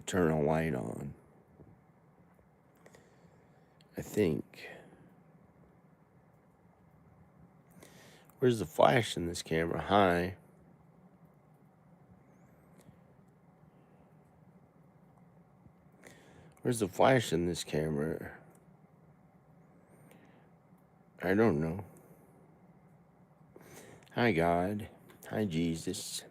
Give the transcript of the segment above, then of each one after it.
turn a light on. I think. Where's the flash in this camera? Hi. Where's the flash in this camera? I don't know. Hi, God. Hi, Jesus.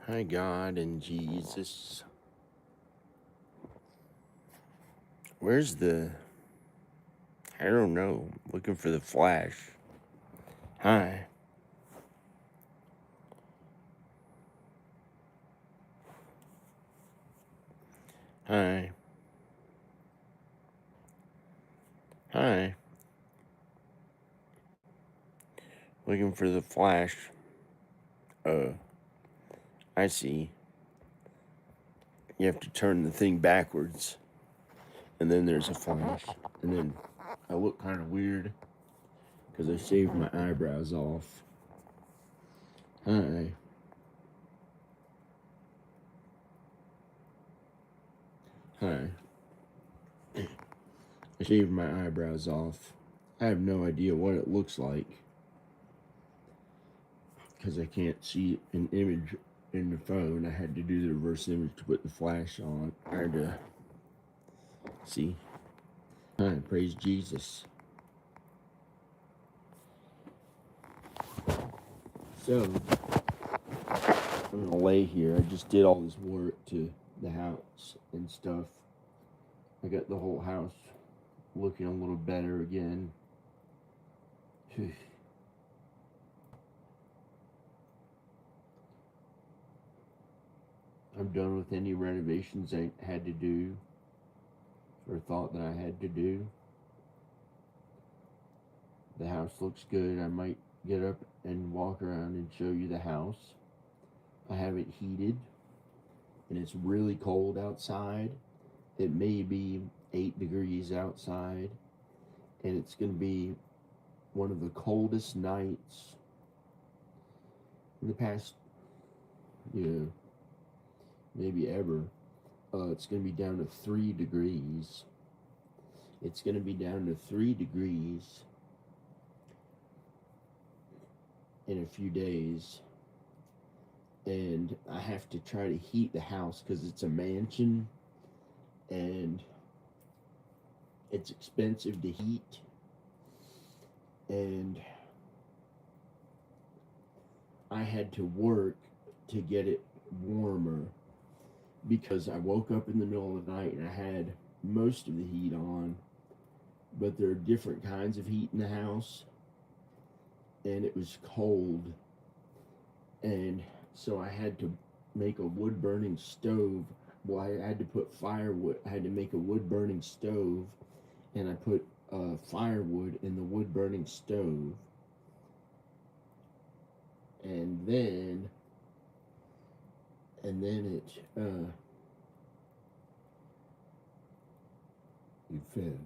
Hi, God and Jesus. Where's the... I don't know. Looking for the flash. Hi. Hi. Hi. Looking for the flash. I see. You have to turn the thing backwards. And then there's a flash. And then I look kind of weird because I shaved my eyebrows off. Hi. Hi. I shaved my eyebrows off. I have no idea what it looks like because I can't see an image in the phone. I had to do the reverse image to put the flash on. I had to see. Hi, praise Jesus. So, I'm gonna lay here. I just did all this work to the house and stuff. I got the whole house looking a little better again. I'm done with any renovations I had to do or thought that I had to do. The house looks good. I might get up and walk around and show you the house. I have it heated and it's really cold outside. It may be 8 degrees outside and it's going to be one of the coldest nights in the past, maybe ever. It's going to be down to 3 degrees. It's going to be down to 3 degrees in a few days. And I have to try to heat the house because it's a mansion and it's expensive to heat. And I had to work to get it warmer because I woke up in the middle of the night and I had most of the heat on, but there are different kinds of heat in the house and it was cold, and so I had to make a wood burning stove. Well, I had to put firewood. I had to make a wood burning stove, and I put firewood in the wood burning stove, and then it you fell.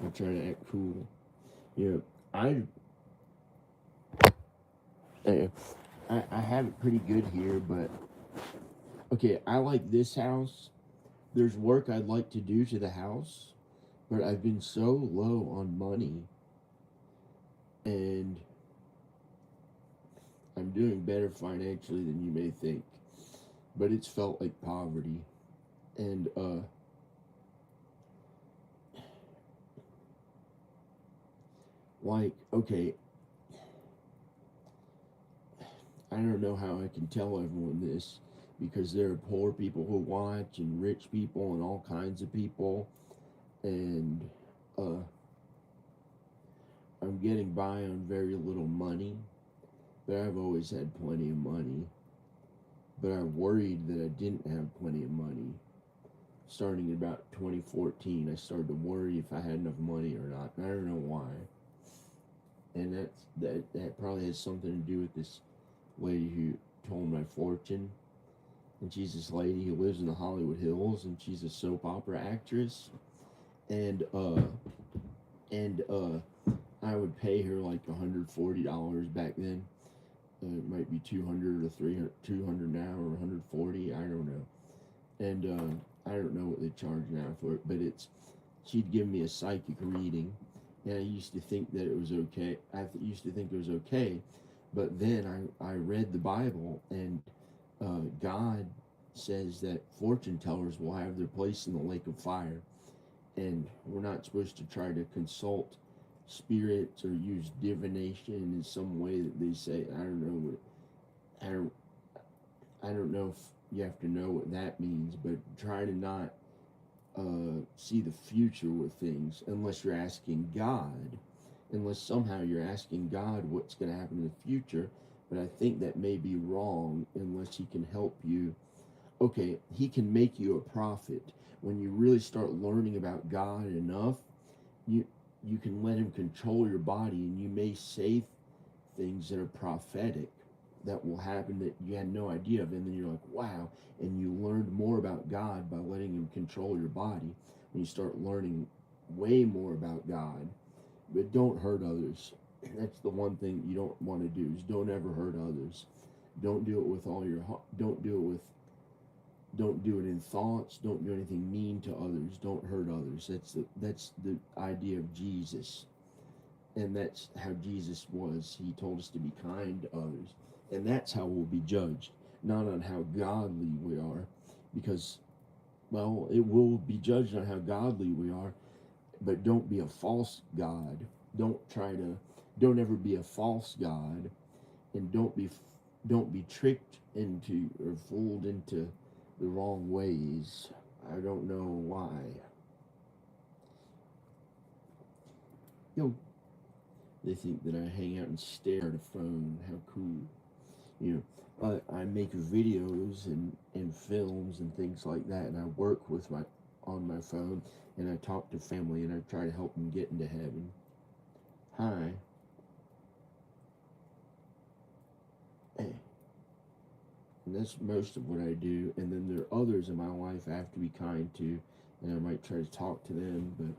I'm trying to act cool. I have it pretty good here, but okay, I like this house. There's work I'd like to do to the house, but I've been so low on money, and I'm doing better financially than you may think, but it's felt like poverty. And okay, I don't know how I can tell everyone this because there are poor people who watch and rich people and all kinds of people, and I'm getting by on very little money, but I've always had plenty of money. But I worried that I didn't have plenty of money. Starting in about 2014, I started to worry if I had enough money or not. And I don't know why. And that probably has something to do with this lady who told my fortune. and she's this lady who lives in the Hollywood Hills, and she's a soap opera actress, and I would pay her like $140 back then. It might be 200 or 300, 200 now, or 140. I don't know, and I don't know what they charge now for it, but she'd give me a psychic reading, and I used to think that it was okay. Used to think it was okay, but then I read the Bible, and God says that fortune tellers will have their place in the lake of fire, and we're not supposed to try to consult spirits or use divination in some way that they say. I don't know. I don't. I don't know if you have to know what that means, but try to not see the future with things unless you're asking God, unless somehow you're asking God what's going to happen in the future. But I think that may be wrong unless He can help you. Okay, He can make you a prophet. When you really start learning about God enough, you can let Him control your body, and you may say things that are prophetic that will happen that you had no idea of, and then you're like, wow, and you learned more about God by letting Him control your body. When you start learning way more about God, but don't hurt others. That's the one thing you don't want to do, is don't ever hurt others. Don't do it with all your heart. Don't do it in thoughts. Don't do anything mean to others. Don't hurt others. That's the idea of Jesus, and that's how Jesus was. He told us to be kind to others, and that's how we'll be judged, not on how godly we are, because, well, it will be judged on how godly we are, but don't be a false God. Don't ever be a false God, and don't be tricked into or fooled into the wrong ways. I don't know why. They think that I hang out and stare at a phone. How cool. I make videos and films and things like that, and I work on my phone, and I talk to family, and I try to help them get into heaven. Hi. Hey. And that's most of what I do. And then there are others in my life I have to be kind to, and I might try to talk to them, but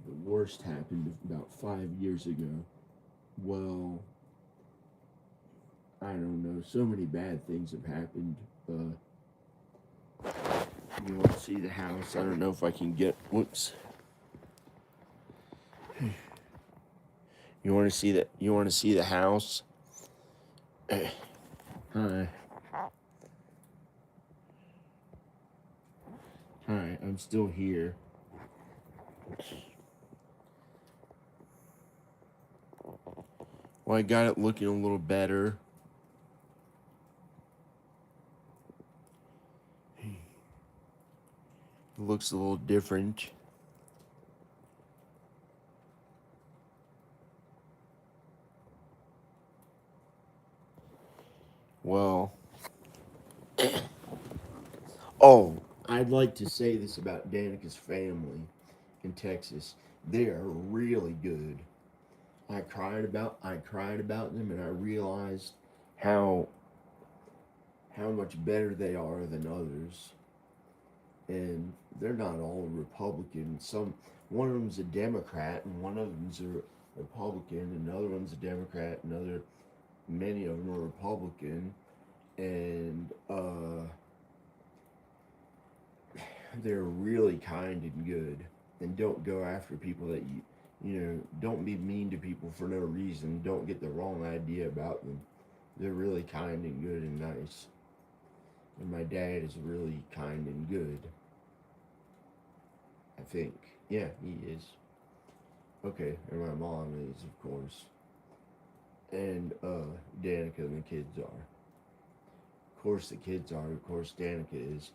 the worst happened about 5 years ago. Well, I don't know. So many bad things have happened. You want to see the house? I don't know if I can get. Whoops. You want to see that? You want to see the house? Hi. Hi. I'm still here. Well, I got it looking a little better. It looks a little different. Well, oh, I'd like to say this about Danica's family in Texas. They are really good. I cried about them, and I realized how much better they are than others. And they're not all Republican. One of them's a Democrat, and one of them's a Republican, and another one's a Democrat, and many of them are Republican, and they're really kind and good, and don't go after people that don't be mean to people for no reason. Don't get the wrong idea about them. They're really kind and good and nice. And my dad is really kind and good. I think. Yeah, he is. Okay, and my mom is, of course. And Danica and the kids are. Of course the kids are. Of course Danica is.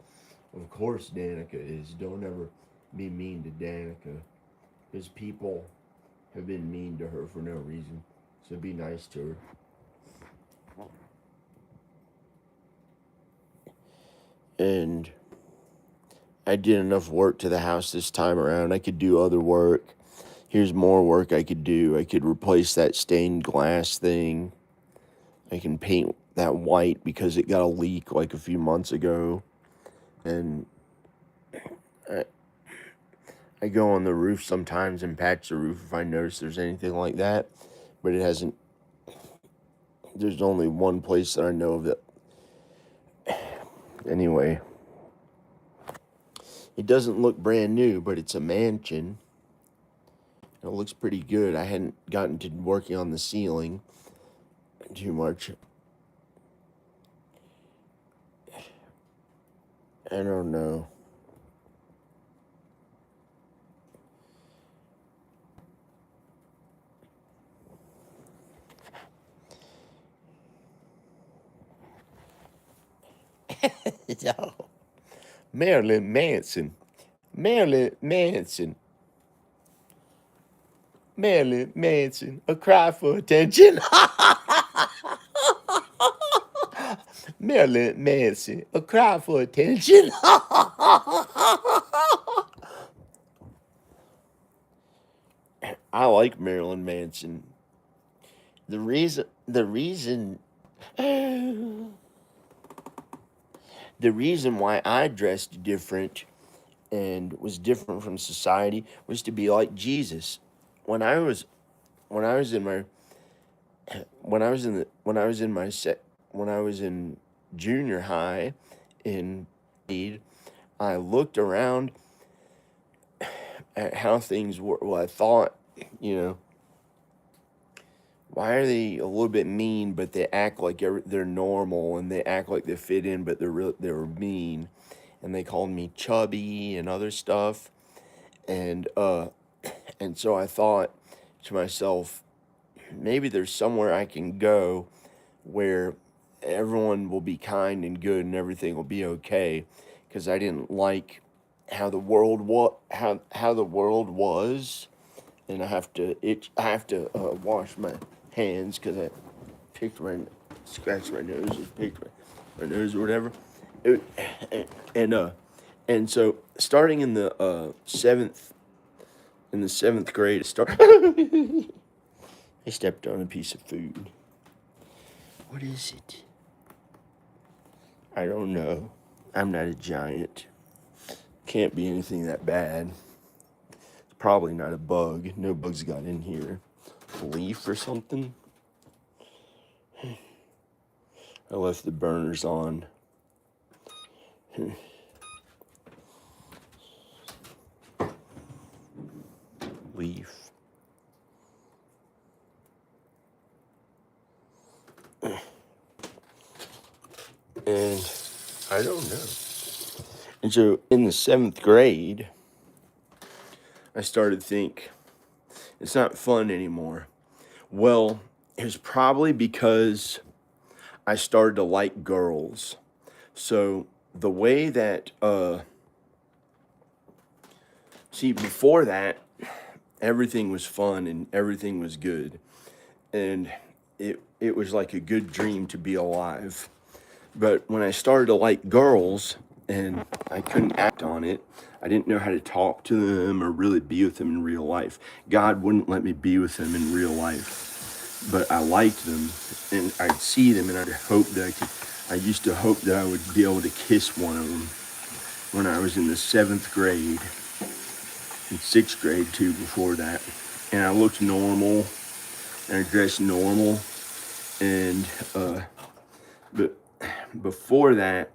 Of course Danica is. Don't ever be mean to Danica, because people have been mean to her for no reason. So be nice to her. And I did enough work to the house this time around. I could do other work. Here's more work I could do. I could replace that stained glass thing. I can paint that white because it got a leak like a few months ago. And I, I go on the roof sometimes and patch the roof if I notice there's anything like that. But it hasn't, there's only one place that I know of that. Anyway, it doesn't look brand new, but it's a mansion. It looks pretty good. I hadn't gotten to working on the ceiling too much. I don't know. No. Marilyn Manson. Marilyn Manson. Marilyn Manson. A cry for attention. Marilyn Manson. A cry for attention. I like Marilyn Manson. The reason why I dressed different and was different from society was to be like Jesus. When I was in junior high in grade, I looked around at how things were. Well, I thought, why are they a little bit mean, but they act like they're normal, and they act like they fit in, but they were mean, and they called me chubby and other stuff, and so I thought to myself, maybe there's somewhere I can go where everyone will be kind and good and everything will be okay, because I didn't like how the world was, and I have to wash my hands because I scratched my nose, or picked my nose or whatever. And so starting in the seventh grade, I stepped on a piece of food. What is it? I don't know. I'm not a giant. Can't be anything that bad. It's probably not a bug. No bugs got in here. A leaf or something? I left the burners on. Leaf. And I don't know. And so in the seventh grade, I started to think, it's not fun anymore. Well, it was probably because I started to like girls. So the way that, before that, everything was fun and everything was good. And it was like a good dream to be alive. But when I started to like girls and I couldn't act on it, I didn't know how to talk to them or really be with them in real life. God wouldn't let me be with them in real life. But I liked them, and I'd see them, and I used to hope that I would be able to kiss one of them when I was in the seventh grade, in sixth grade too before that. And I looked normal, and I dressed normal, and but before that,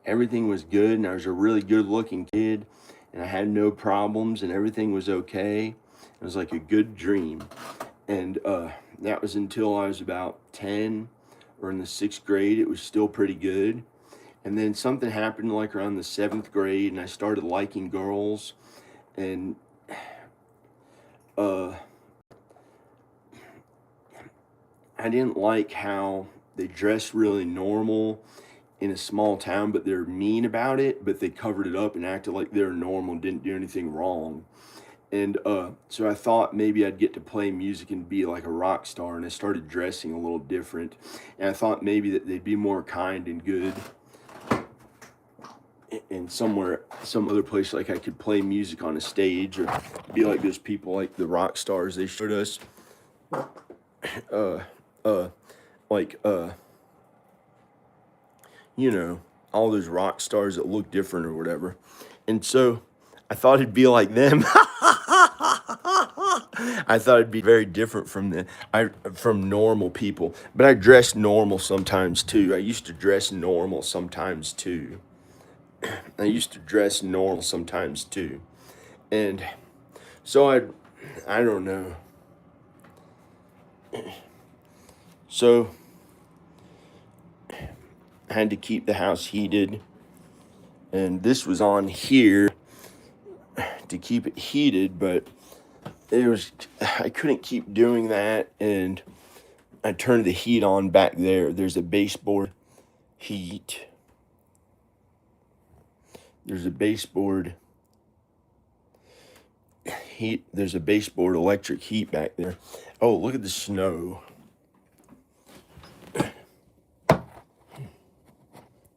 everything was good, and I was a really good-looking kid, and I had no problems, and everything was okay. It was like a good dream, and that was until I was about 10 or in the sixth grade. It was still pretty good, and then something happened like around the seventh grade, and I started liking girls, and I didn't like how they dressed really normal in a small town, but they're mean about it, but they covered it up and acted like they were normal and didn't do anything wrong. And so I thought maybe I'd get to play music and be like a rock star, and I started dressing a little different. And I thought maybe that they'd be more kind and good. And some other place, like I could play music on a stage or be like those people, like the rock stars they showed us. uh, uh, like, you know, all those rock stars that look different or whatever. And so I thought it'd be like them. I thought it'd be very different from normal people. But I dress normal sometimes too. I used to dress normal sometimes too. I used to dress normal sometimes too. And so I don't know. So I had to keep the house heated. And this was on here to keep it heated, but I couldn't keep doing that, and I turned the heat on back there. There's a baseboard heat. There's a baseboard heat. There's a baseboard electric heat back there. Oh, look at the snow. Let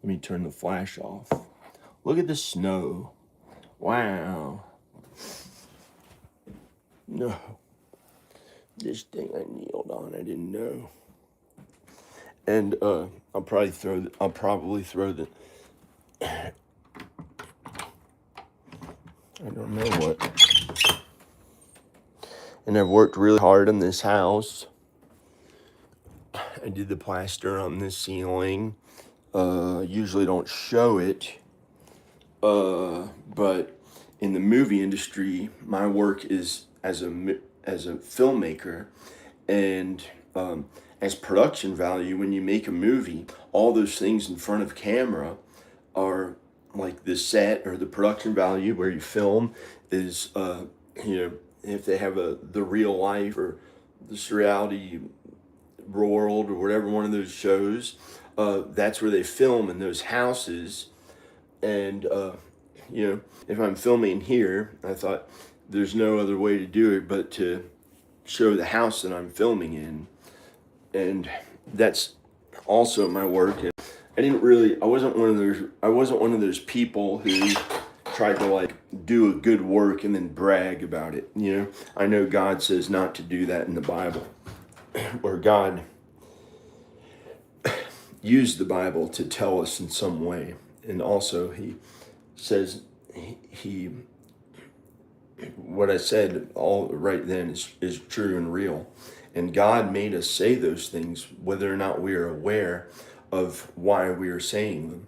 me turn the flash off. Look at the snow. Wow. No. This thing I kneeled on, I didn't know. And I'll probably throw the I don't know what. And I've worked really hard on this house. I did the plaster on this ceiling. Usually don't show it. But in the movie industry, my work is as a filmmaker, and as production value. When you make a movie, all those things in front of camera are like the set or the production value where you film is if they have the real life or this reality world or whatever one of those shows, that's where they film in those houses. And if I'm filming here, I thought there's no other way to do it but to show the house that I'm filming in. And that's also my work. And I wasn't one of those people who tried to like do a good work and then brag about it. I know God says not to do that in the Bible, where God used the Bible to tell us in some way. And also he says what I said all right then is true and real. And God made us say those things, whether or not we are aware of why we are saying them.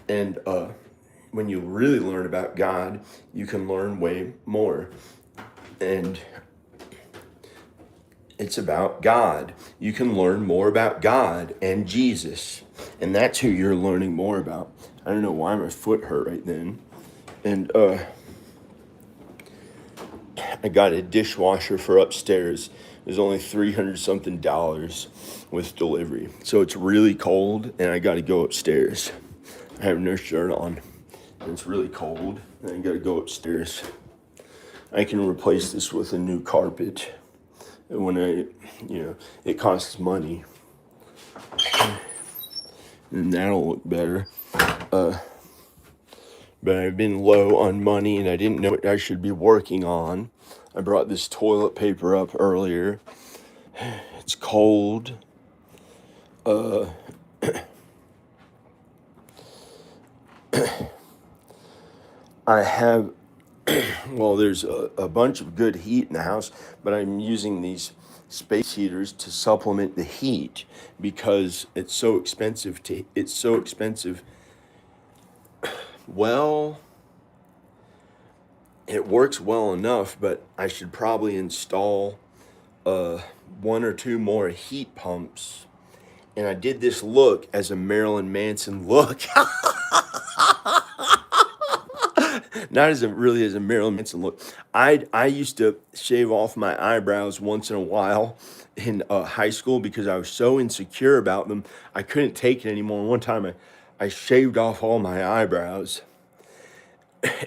And when you really learn about God, you can learn way more. And it's about God. You can learn more about God and Jesus. And that's who you're learning more about. I don't know why my foot hurt right then. And I got a dishwasher for upstairs. It was only $300 something with delivery. So it's really cold and I got to go upstairs. I have no shirt on. And it's really cold and I got to go upstairs. I can replace this with a new carpet. And when it costs money. And that'll look better. But I've been low on money and I didn't know what I should be working on. I brought this toilet paper up earlier. It's cold. I have, there's a bunch of good heat in the house, but I'm using these space heaters to supplement the heat because it's so expensive. Well, it works well enough, but I should probably install one or two more heat pumps. And I did this look as a Marilyn Manson look. Not as a Marilyn Manson look. I used to shave off my eyebrows once in a while in high school because I was so insecure about them. I couldn't take it anymore. One time I shaved off all my eyebrows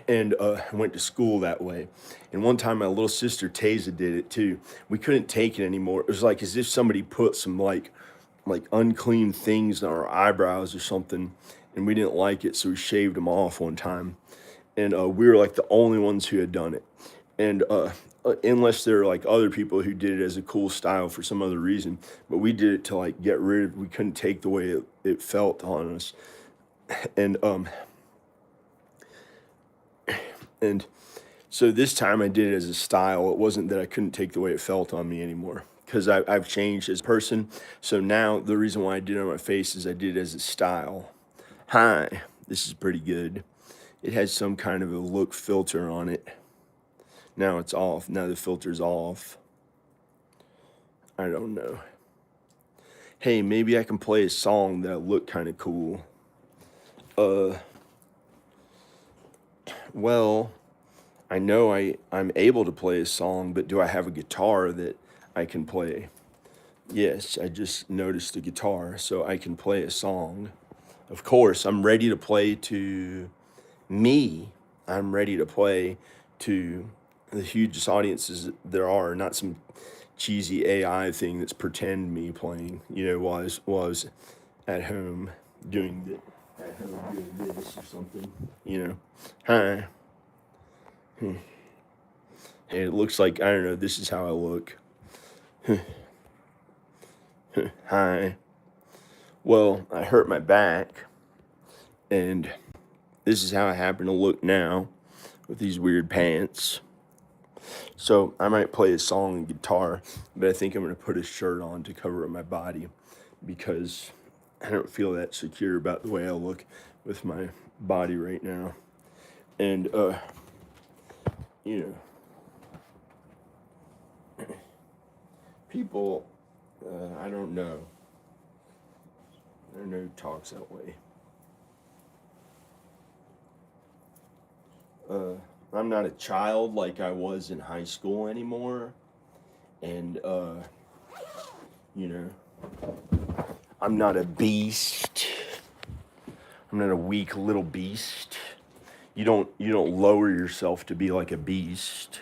and went to school that way. And one time my little sister Taza did it too. We couldn't take it anymore. It was like as if somebody put some like unclean things in our eyebrows or something, and we didn't like it, so we shaved them off one time. And we were like the only ones who had done it. And unless there are like other people who did it as a cool style for some other reason, but we did it to like get rid of. We couldn't take the way it felt on us, and and so this time I did it as a style. It wasn't that I couldn't take the way it felt on me anymore because I've changed as a person. So now the reason why I did it on my face is I did it as a style. Hi, this is pretty good. It has some kind of a look filter on it. Now it's off. Now the filter's off. I don't know. Hey, maybe I can play a song that look kind of cool. Well, I know I'm able to play a song, but do I have a guitar that I can play? Yes, I just noticed the guitar, so I can play a song. Of course, I'm ready to play to me. I'm ready to play to the hugest audiences there are, not some cheesy AI thing that's pretend me playing, while I was at home doing doing this or something. Hi. And it looks like, I don't know, this is how I look. Hi. Well, I hurt my back, and this is how I happen to look now with these weird pants. So I might play a song and guitar, but I think I'm going to put a shirt on to cover up my body because I don't feel that secure about the way I look with my body right now. And, people, I don't know. I don't know who talks that way. I'm not a child like I was in high school anymore. And, I'm not a beast. I'm not a weak little beast. You don't lower yourself to be like a beast.